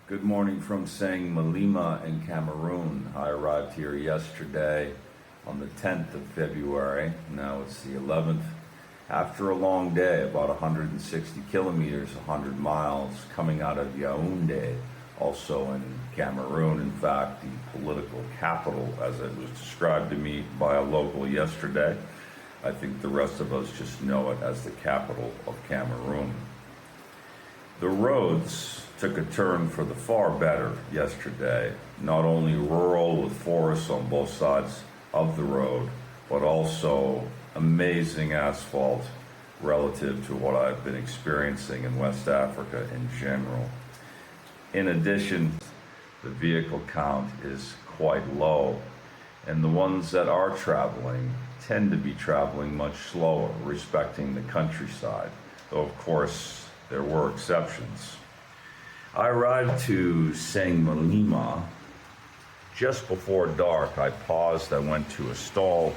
Good morning from Sangmelima in Cameroon. I arrived here yesterday on the 10th of February. Now it's the 11th. After a long day, about 160 kilometers, 100 miles, coming out of Yaoundé, also in Cameroon. In fact, the political capital, as it was described to me by a local yesterday. I think the rest of us just know it as the capital of Cameroon. The roads took a turn for the far better yesterday, not only rural with forests on both sides of the road, but also amazing asphalt relative to what I've been experiencing in West Africa in general. In addition, the vehicle count is quite low, and the ones that are traveling tend to be traveling much slower, respecting the countryside, though of course there were exceptions. I arrived to Sangmelima just before dark. I paused, I went to a stall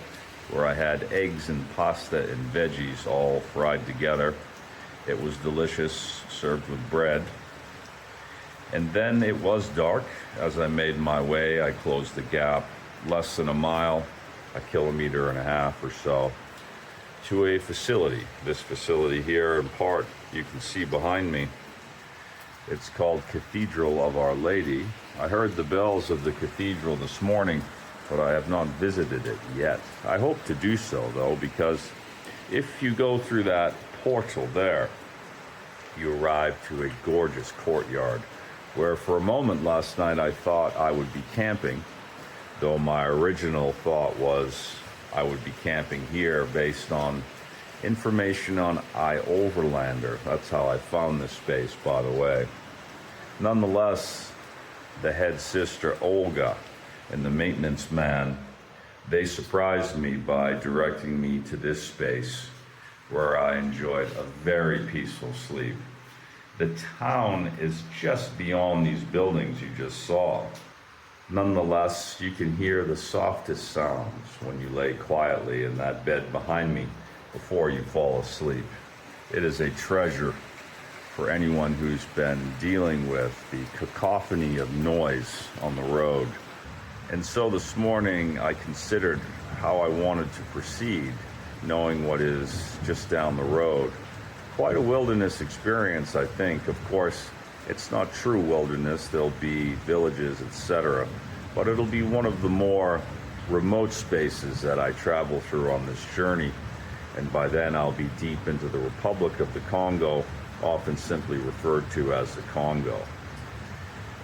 where I had eggs and pasta and veggies all fried together. It was delicious, served with bread. And then it was dark. As I made my way, I closed the gap less than a mile, a kilometer and a half or so, to a facility. This facility here, in part, you can see behind me. It's called Cathedral of Our Lady. I heard the bells of the cathedral this morning, but I have not visited it yet. I hope to do so, though, because if you go through that portal there, you arrive to a gorgeous courtyard, where for a moment last night I thought I would be camping, though my original thought was I would be camping here based on information on iOverlander. That's how I found this space, by the way. Nonetheless, the head sister Olga and the maintenance man, they surprised me by directing me to this space where I enjoyed a very peaceful sleep. The town is just beyond these buildings you just saw. Nonetheless, you can hear the softest sounds when you lay quietly in that bed behind me before you fall asleep. It is a treasure for anyone who's been dealing with the cacophony of noise on the road. And so this morning I considered how I wanted to proceed, knowing what is just down the road. Quite a wilderness experience, I think. Of course, it's not true wilderness. There'll be villages, etc. But it'll be one of the more remote spaces that I travel through on this journey. And by then I'll be deep into the Republic of the Congo, often simply referred to as the Congo.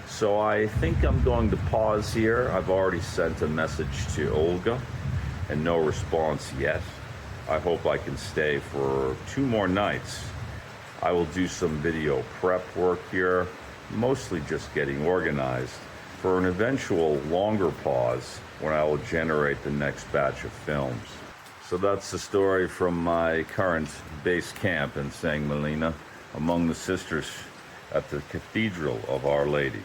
So I think I'm going to pause here. I've already sent a message to Olga and no response yet. I hope I can stay for 2 more nights. I will do some video prep work here, mostly just getting organized for an eventual longer pause when I will generate the next batch of films. So that's the story from my current base camp in Sangmelima among the sisters at the Cathedral of Our Lady.